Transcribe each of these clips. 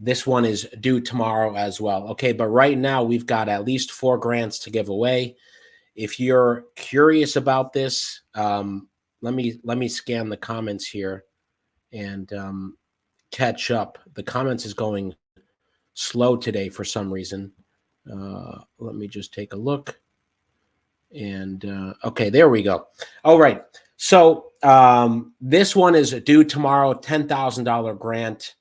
This one is due tomorrow as well. Okay, but right now we've got at least 4 grants to give away. If you're curious about this, let me scan the comments here and catch up. The comments is going slow today for some reason. Let me just take a look. And okay, there we go. All right. So this one is due tomorrow, $10,000 grant.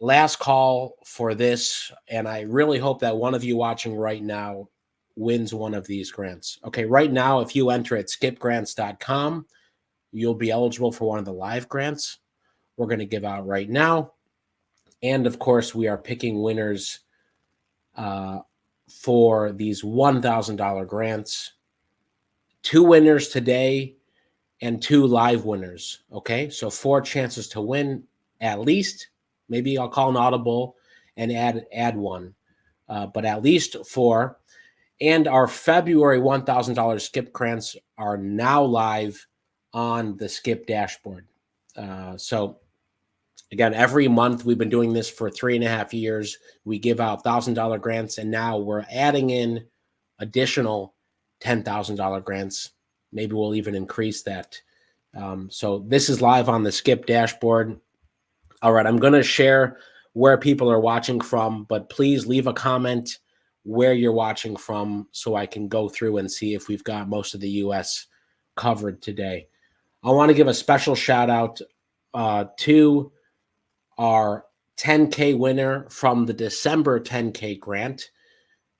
Last call for this, and I really hope that one of you watching right now wins one of these grants. Okay, right now, if you enter at skipgrants.com, you'll be eligible for one of the live grants we're going to give out right now. And of course, we are picking winners for these $1,000 grants. 2 winners today and 2 live winners. Okay, so 4 chances to win at least. Maybe I'll call an audible and add one, but at least 4. And our February $1,000 Skip grants are now live on the Skip dashboard. So again, every month we've been doing this for 3.5 years. We give out $1,000 grants, and now we're adding in additional $10,000 grants. Maybe we'll even increase that. So this is live on the Skip dashboard. All right, I'm going to share where people are watching from, but please leave a comment where you're watching from so I can go through and see if we've got most of the U.S. covered today. I want to give a special shout out to our 10K winner from the December 10K grant.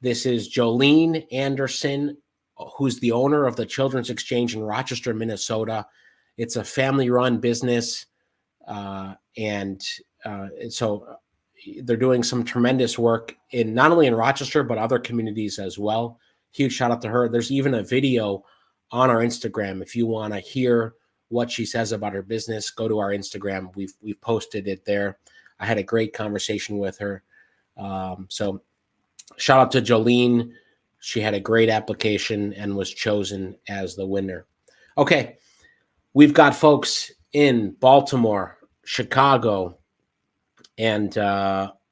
This is Jolene Anderson, who's the owner of the Children's Exchange in Rochester, Minnesota. It's a family-run business. And so they're doing some tremendous work in not only in Rochester, but other communities as well. Huge shout out to her. There's even a video on our Instagram. If you want to hear what she says about her business, go to our Instagram. We've posted it there. I had a great conversation with her. So shout out to Jolene. She had a great application and was chosen as the winner. Okay. We've got folks in Baltimore, Chicago, and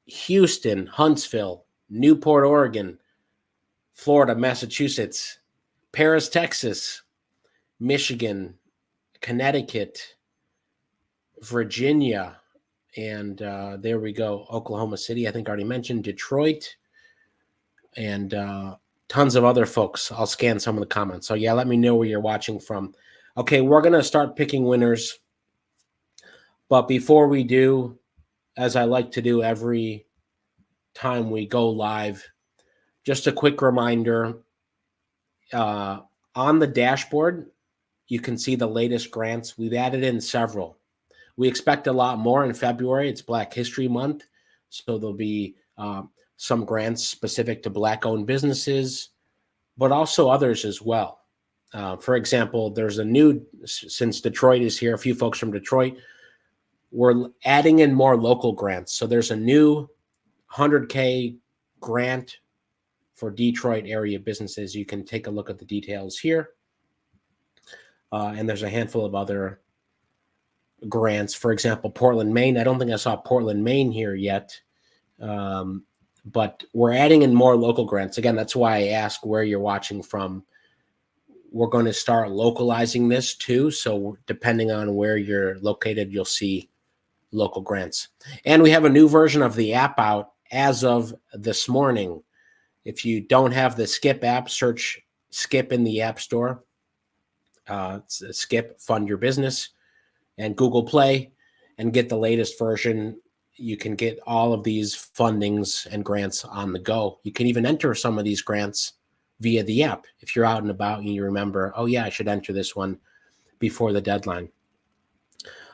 Houston, Huntsville, Newport, Oregon, Florida, Massachusetts, Paris, Texas, Michigan, Connecticut, Virginia, and there we go, Oklahoma City, I think I already mentioned, Detroit, and tons of other folks. I'll scan some of the comments. So yeah, let me know where you're watching from. Okay, we're going to start picking winners. But before we do, as I like to do every time we go live, just a quick reminder, on the dashboard, you can see the latest grants. We've added in several. We expect a lot more in February. It's Black History Month, so there'll be some grants specific to Black-owned businesses, but also others as well. For example, there's a new, since Detroit is here, a few folks from Detroit, we're adding in more local grants. So there's a new 100K grant for Detroit area businesses. You can take a look at the details here. And there's a handful of other grants. For example, Portland, Maine. I don't think I saw Portland, Maine here yet. But we're adding in more local grants. Again, that's why I ask where you're watching from. We're going to start localizing this too. So depending on where you're located, you'll see local grants. And we have a new version of the app out as of this morning. If you don't have the Skip app, search Skip in the App Store. It's Skip Fund Your Business and Google Play, and get the latest version. You can get all of these fundings and grants on the go. You can even enter some of these grants via the app. If you're out and about and you remember, oh yeah, I should enter this one before the deadline.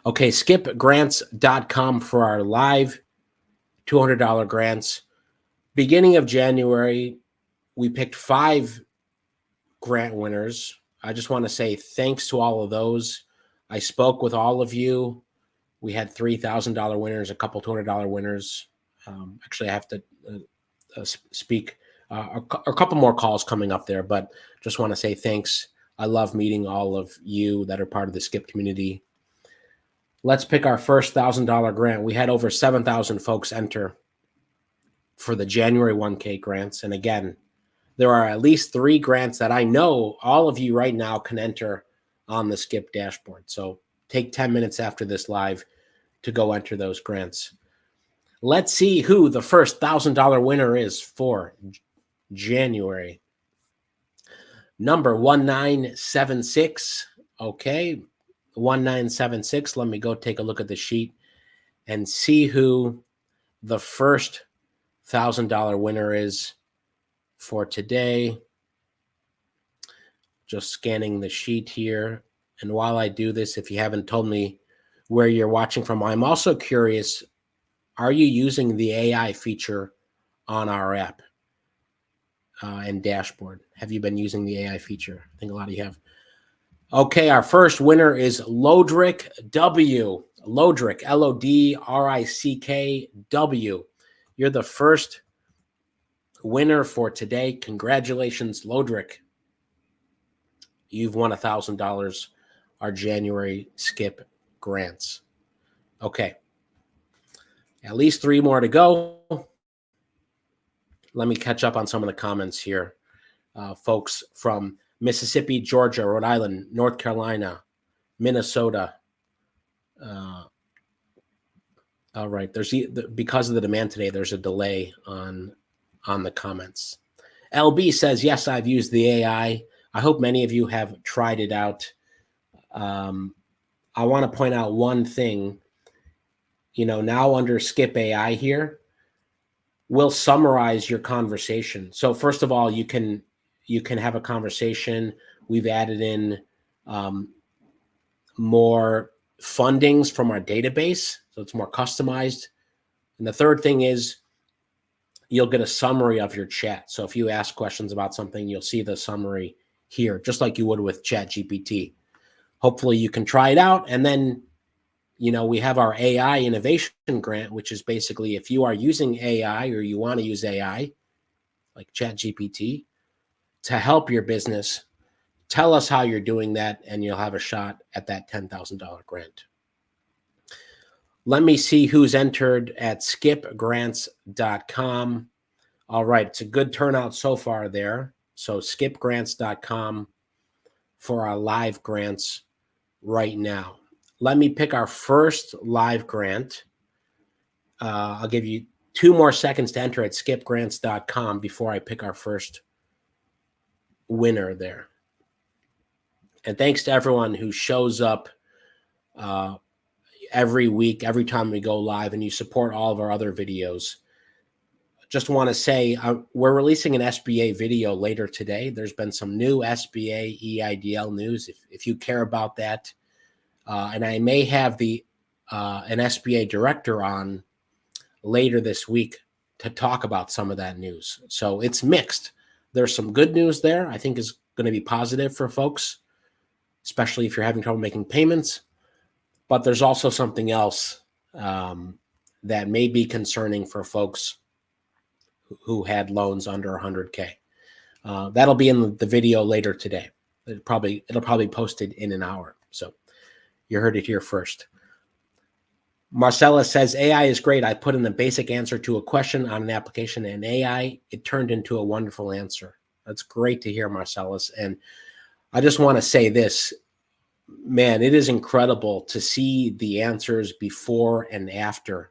Okay, skipgrants.com for our live $200 grants. Beginning of January, we picked 5 grant winners. I just want to say thanks to all of those. I spoke with all of you. We had $3,000 winners, a couple $200 winners. Actually, I have to speak. A couple more calls coming up there, but just want to say thanks. I love meeting all of you that are part of the Skip community. Let's pick our first $1,000 grant. We had over 7,000 folks enter for the January 1K grants. And again, there are at least 3 grants that I know all of you right now can enter on the Skip dashboard. So take 10 minutes after this live to go enter those grants. Let's see who the first $1,000 winner is for January. Number 1976. Okay, 1976. Let me go take a look at the sheet and see who the first $1,000 winner is for today. Just scanning the sheet here. And while I do this, if you haven't told me where you're watching from, I'm also curious, are you using the AI feature on our app and dashboard? Have you been using the AI feature? I think a lot of you have. Okay, our first winner is Lodrick W. Lodrick, Lodrickw. You're the first winner for today. Congratulations, Lodrick. You've won $1,000, our January Skip grants. Okay. At least 3 more to go. Let me catch up on some of the comments here. Folks from Mississippi, Georgia, Rhode Island, North Carolina, Minnesota. All right. Because of the demand today, there's a delay on the comments. LB says, yes, I've used the AI. I hope many of you have tried it out. I want to point out one thing. Now under Skip AI here, we'll summarize your conversation. So first of all, you can have a conversation. We've added in more fundings from our database, so it's more customized. And the third thing is you'll get a summary of your chat. So if you ask questions about something, you'll see the summary here, just like you would with ChatGPT. Hopefully you can try it out. And then, we have our AI innovation grant, which is basically if you are using AI or you want to use AI, like ChatGPT, to help your business, tell us how you're doing that, and you'll have a shot at that $10,000 grant. Let me see who's entered at skipgrants.com. All right, it's a good turnout so far there. So skipgrants.com for our live grants right now. Let me pick our first live grant. I'll give you 2 more seconds to enter at skipgrants.com before I pick our first winner there. And thanks to everyone who shows up every week, every time we go live, and you support all of our other videos. Just want to say we're releasing an SBA video later today. There's been some new SBA EIDL news if you care about that. And I may have an SBA director on later this week to talk about some of that news. So it's mixed. There's some good news there I think is going to be positive for folks, especially if you're having trouble making payments. But there's also something else that may be concerning for folks who had loans under 100K. That'll be in the video later today. It'll probably be posted in an hour. So you heard it here first. Marcella says, AI is great. I put in the basic answer to a question on an application, and AI, it turned into a wonderful answer. That's great to hear, Marcellus. And I just want to say this, man, it is incredible to see the answers before and after.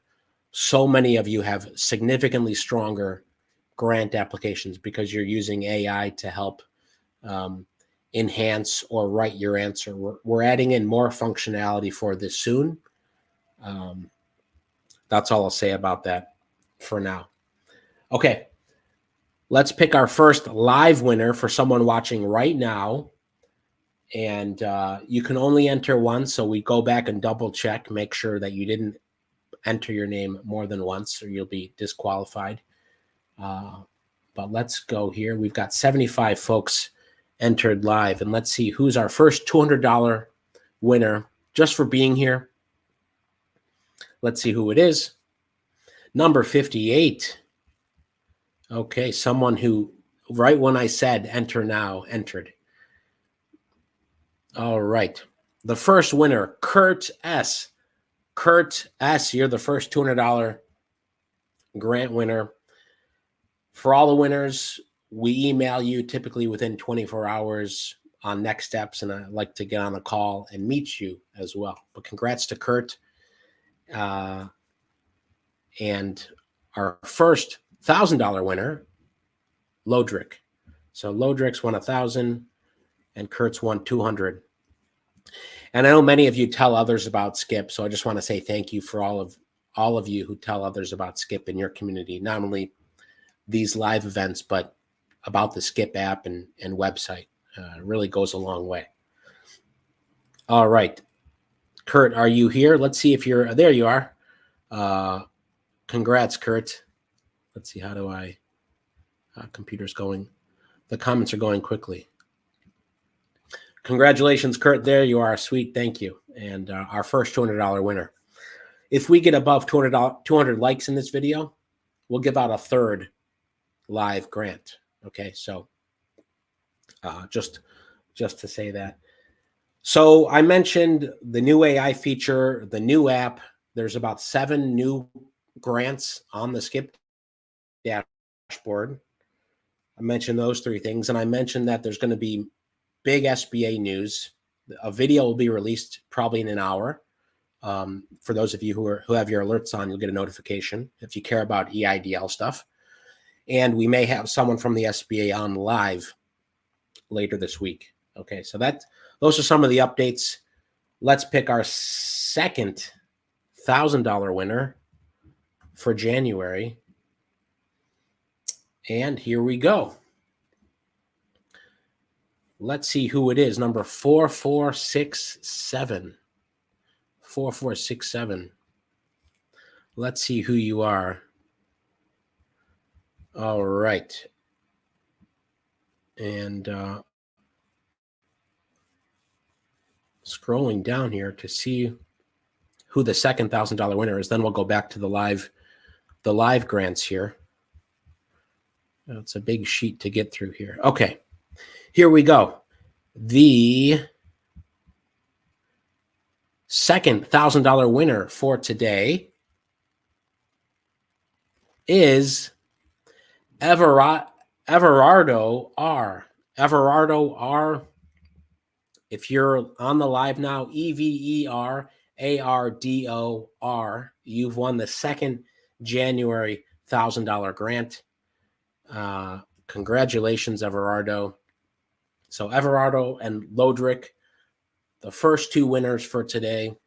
So many of you have significantly stronger grant applications because you're using AI to help enhance or write your answer. We're adding in more functionality for this soon. That's all I'll say about that for now. Okay, let's pick our first live winner for someone watching right now. And you can only enter once, so we go back and double check, make sure that you didn't enter your name more than once or you'll be disqualified. But let's go here. We've got 75 folks entered live, and let's see who's our first $200 winner just for being here. Let's see who it is. Number 58. Okay, someone who right when I said enter now entered. All right. The first winner, Kurt S. Kurt S., you're the first $200 grant winner. For all the winners, we email you typically within 24 hours on next steps, and I'd like to get on a call and meet you as well. But congrats to Kurt. And our first $1,000 winner, Lodrick. So Lodrick's won 1,000 and Kurt's won 200. And I know many of you tell others about Skip, so I just want to say thank you for all of you who tell others about Skip in your community, not only these live events, but about the Skip app and website. It really goes a long way. All right. Kurt, are you here? Let's see if you're there. You are. Congrats, Kurt. Let's see. How do I? Computer's going. The comments are going quickly. Congratulations, Kurt. There you are. Sweet. Thank you. And our first $200 winner. If we get above 200 likes in this video, we'll give out a third live grant. Okay. So just to say that. So I mentioned the new AI feature, the new app. There's about 7 new grants on the Skip dashboard. I mentioned those 3 things. And I mentioned that there's going to be big SBA news. A video will be released probably in an hour. For those of you who have your alerts on, you'll get a notification if you care about EIDL stuff. And we may have someone from the SBA on live later this week. Okay, so those are some of the updates. Let's pick our second $1,000 winner for January. And here we go. Let's see who it is. Number 4467. 4467. Let's see who you are. All right. And scrolling down here to see who the second $1,000 winner is. Then we'll go back to the live grants here. It's a big sheet to get through here. Okay. Here we go. The second $1,000 winner for today is Everardo R. Everardo R. If you're on the live now, EVERARDO. You've won the second January $1,000 grant. Congratulations, Everardo. So Everardo and Lodrick, the first 2 winners for today.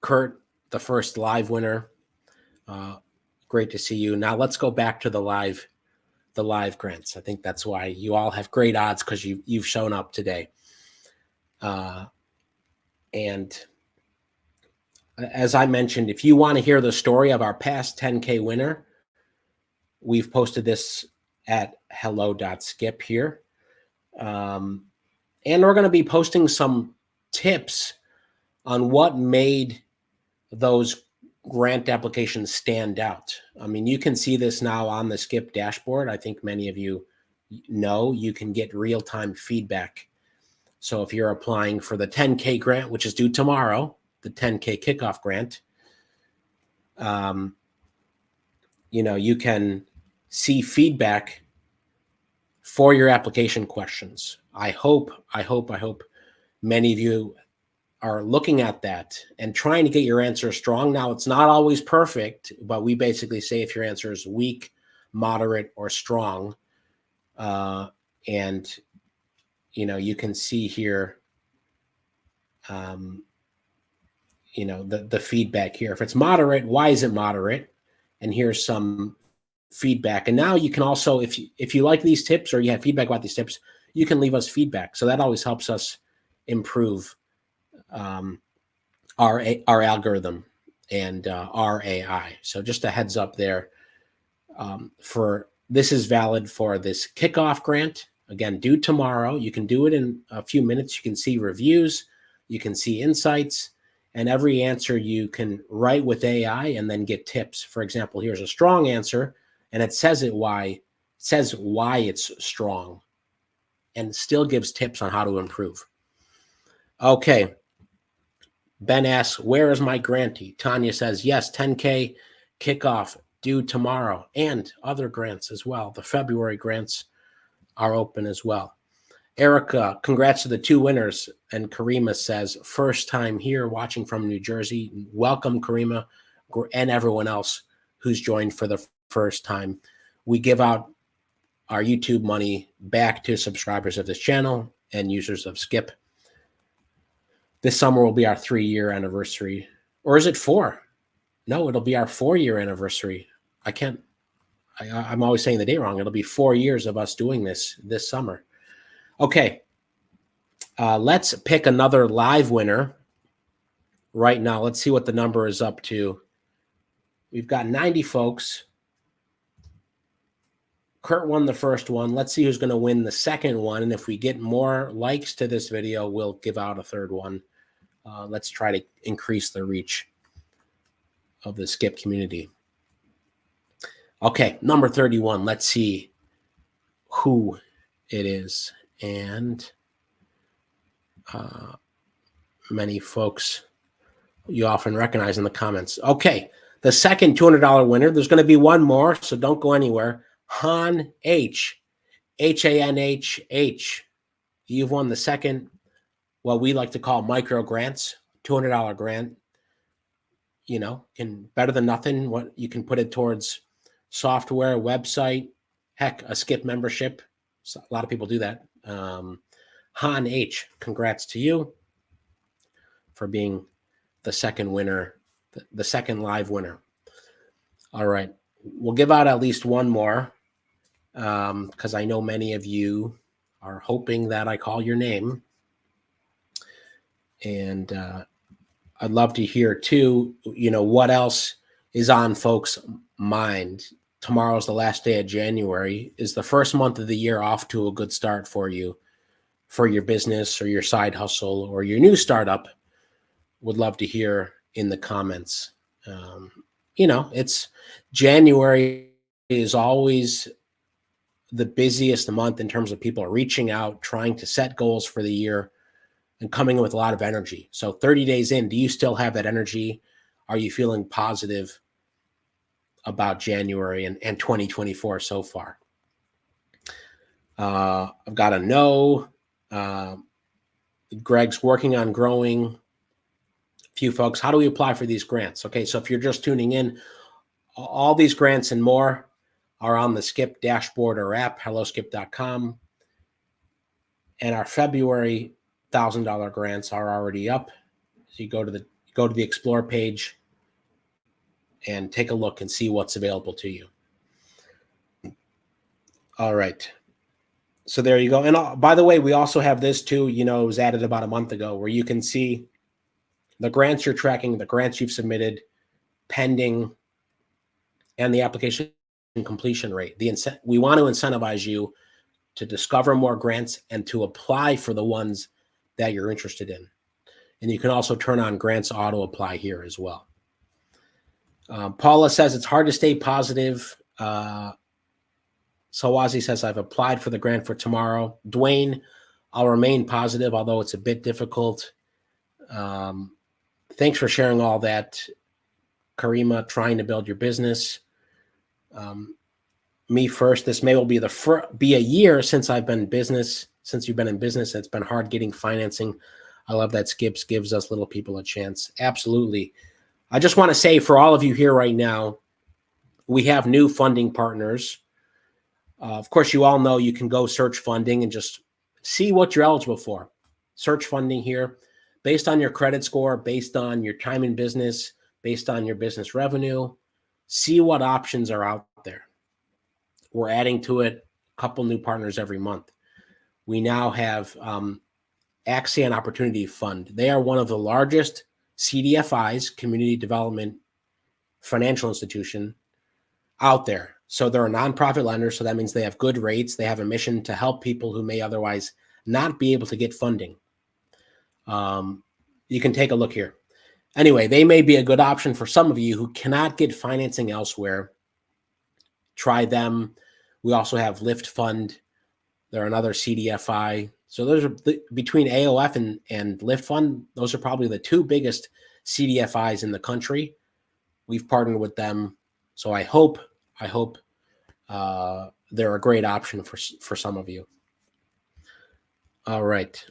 Kurt, the first live winner. Great to see you. Now let's go back to the live grants. I think that's why you all have great odds, because you've shown up today. And as I mentioned, if you want to hear the story of our past 10K winner, we've posted this at hello.skip here. And we're going to be posting some tips on what made those grant applications stand out. I mean, you can see this now on the Skip dashboard. I think many of you know you can get real-time feedback. So if you're applying for the 10K grant, which is due tomorrow, the 10K kickoff grant, you can see feedback for your application questions. I hope many of you are looking at that and trying to get your answer strong. Now, it's not always perfect, but we basically say if your answer is weak, moderate, or strong. And, you can see here, the feedback here. If it's moderate, why is it moderate? And here's some feedback. And now you can also, if you like these tips or you have feedback about these tips, you can leave us feedback. So that always helps us improve our algorithm and our AI. So just a heads up there. This is valid for this kickoff grant. Again, due tomorrow. You can do it in a few minutes. You can see reviews, you can see insights, and every answer you can write with AI and then get tips. For example, here's a strong answer, and it says why it's strong, and still gives tips on how to improve. Okay. Ben asks, where is my grantee? Tanya says, yes, 10K kickoff due tomorrow, and other grants as well. The February grants are open as well. Erica, congrats to the 2 winners. And Karima says, first time here watching from New Jersey. Welcome, Karima, and everyone else who's joined for the first time. We give out our YouTube money back to subscribers of this channel and users of Skip. This summer will be our 3-year anniversary. Or is it 4? No, it'll be our 4-year anniversary. I'm always saying the day wrong. It'll be 4 years of us doing this summer. Okay. Let's pick another live winner right now. Let's see what the number is up to. We've got 90 folks. Kurt won the first one. Let's see who's going to win the second one. And if we get more likes to this video, we'll give out a third one. Let's try to increase the reach of the Skip community. Okay, number 31. Let's see who it is. And many folks you often recognize in the comments. Okay, the second $200 winner. There's going to be one more, so don't go anywhere. Han H. H-A-N-H-H. You've won the second, what we like to call micro grants, $200 grant. You know, better than nothing. What you can put it towards software, website, heck, a Skip membership. So a lot of people do that. Han H, congrats to you for being the second winner, the second live winner. All right. We'll give out at least one more because I know many of you are hoping that I call your name. And I'd love to hear too, you know, what else is on folks' mind. Tomorrow's the last day of January. Is the first month of the year off to a good start for you, for your business or your side hustle or your new startup? Would love to hear in the comments. You know, it's January is always the busiest month in terms of people reaching out, trying to set goals for the year and coming in with a lot of energy. So 30 days in, do you still have that energy? Are you feeling positive about January and 2024 so far? I've got a no. Greg's working on growing. A few folks, how do we apply for these grants? Okay, so if you're just tuning in, all these grants and more are on the Skip dashboard or app, helloskip.com. And our February $1,000 grants are already up. So you go to the Explore page and take a look and see what's available to you. All right. So there you go. And by the way, we also have this too, you know, it was added about a month ago, where you can see the grants you're tracking, the grants you've submitted, pending, and the application completion rate. We want to incentivize you to discover more grants and to apply for the ones that you're interested in. And you can also turn on grants auto apply here as well. Paula says it's hard to stay positive. Sawazi says, I've applied for the grant for tomorrow. Dwayne, I'll remain positive, although it's a bit difficult. Thanks for sharing all that. Karima, trying to build your business. Me first, this may well be be a year since I've been in business, since you've been in business. It's been hard getting financing. I love that Skips gives us little people a chance. Absolutely. I just want to say for all of you here right now, we have new funding partners. Of course, you all know you can go search funding and just see what you're eligible for. Search funding here based on your credit score, based on your time in business, based on your business revenue. See what options are out there. We're adding to it a couple new partners every month. We now have Axion Opportunity Fund. They are one of the largest CDFIs, community development financial institution out there. So they're a nonprofit lender. So that means they have good rates. They have a mission to help people who may otherwise not be able to get funding. You can take a look here. Anyway, they may be a good option for some of you who cannot get financing elsewhere. Try them. We also have Lift Fund. They're another CDFI. So those are between AOF and Lift Fund. Those are probably the two biggest CDFIs in the country. We've partnered with them, so I hope they're a great option for some of you. All right.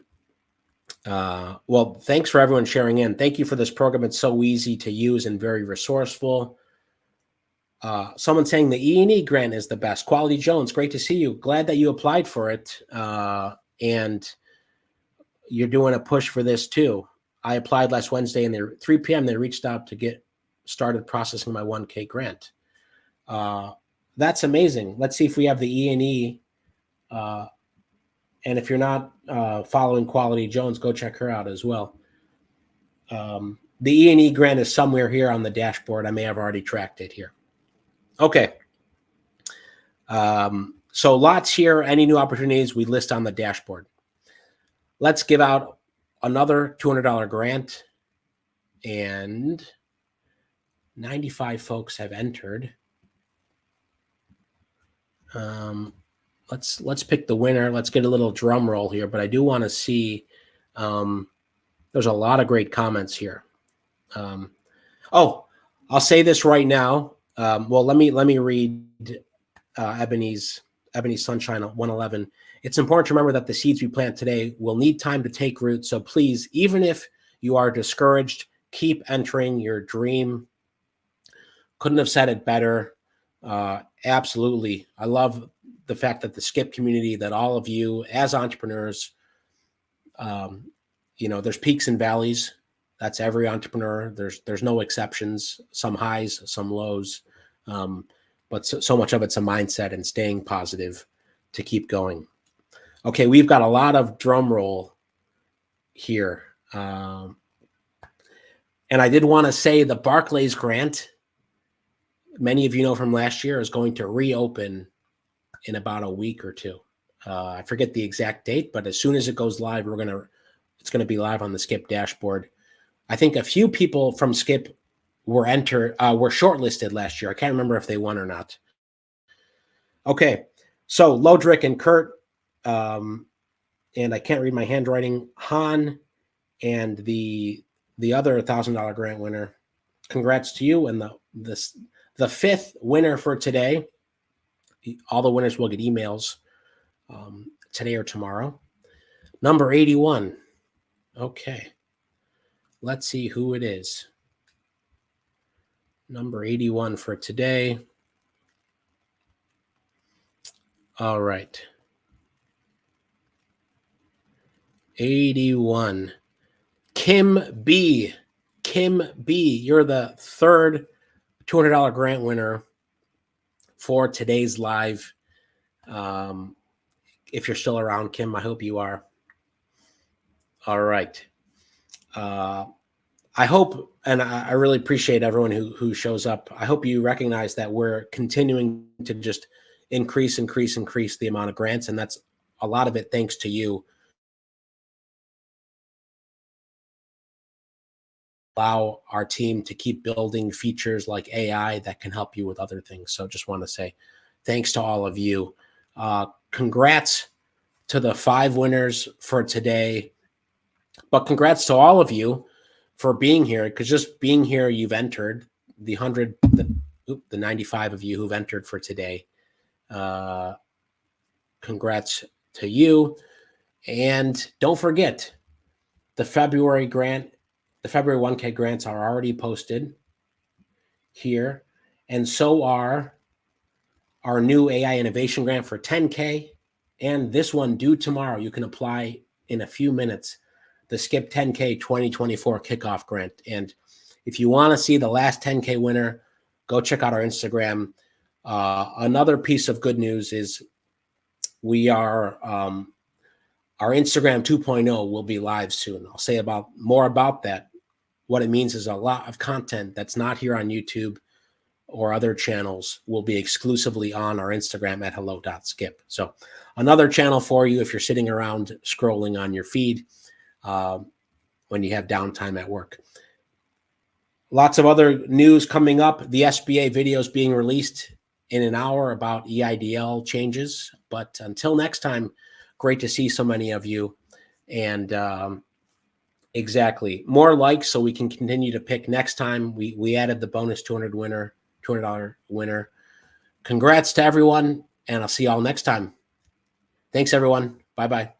Well, thanks for everyone sharing in. Thank you for this program. It's so easy to use and very resourceful. Someone saying the E&E grant is the best. Quality Jones, great to see you. Glad that you applied for it. And you're doing a push for this too. I applied last Wednesday, and at 3 p.m. they reached out to get started processing my 1K grant. That's amazing. Let's see if we have the E&E. And if you're not following Quality Jones, go check her out as well. The E&E grant is somewhere here on the dashboard. I may have already tracked it here. Okay. So lots here. Any new opportunities we list on the dashboard. Let's give out another $200 grant. And 95 folks have entered. Let's pick the winner. Let's get a little drum roll here, but I do want to see, there's a lot of great comments here. I'll say this right now. Well, let me read Ebony's Sunshine 111. It's important to remember that the seeds we plant today will need time to take root. So please, even if you are discouraged, keep entering your dream. Couldn't have said it better. Absolutely. I love the fact that the Skip community, that all of you as entrepreneurs, there's peaks and valleys. That's every entrepreneur. There's no exceptions, some highs, some lows. But so much of it's a mindset and staying positive to keep going. Okay, we've got a lot of drum roll here. And I did want to say the Barclays grant, many of you know from last year, is going to reopen in about a week or two. I forget the exact date, but as soon as it goes live, it's going to be live on the Skip dashboard. I think a few people from Skip were shortlisted last year. I can't remember if they won or not. Okay, so Lodrick and Kurt, and I can't read my handwriting, Han, and the other $1,000 grant winner. Congrats to you. And the fifth winner for today, all the winners will get emails today or tomorrow. Number 81. Okay. Let's see who it is. Number 81 for today. All right. 81. Kim B. Kim B. You're the third $200 grant winner for today's live. If you're still around, Kim, I hope you are. All right. I hope, and I really appreciate everyone who shows up. I hope you recognize that we're continuing to just increase the amount of grants, and that's a lot of it thanks to you. Allow our team to keep building features like AI that can help you with other things. So just want to say thanks to all of you. Congrats to the 5 winners for today, but congrats to all of you for being here, because just being here, you've entered the 95 of you who've entered for today. Congrats to you. And don't forget, the February 1K grants are already posted here. And so are our new AI innovation grant for 10K. And this one due tomorrow. You can apply in a few minutes. The Skip 10K 2024 kickoff grant. And if you want to see the last 10K winner, go check out our Instagram. Another piece of good news is we are, our Instagram 2.0 will be live soon. I'll say more about that. What it means is a lot of content that's not here on YouTube or other channels will be exclusively on our Instagram at hello.skip. So another channel for you if you're sitting around scrolling on your feed. When you have downtime at work. Lots of other news coming up. The SBA videos being released in an hour about EIDL changes. But until next time, Great to see so many of you. And exactly, more likes so we can continue to pick next time. We added the bonus $200 winner. Congrats to everyone, and I'll see y'all next time. Thanks, everyone. Bye-bye.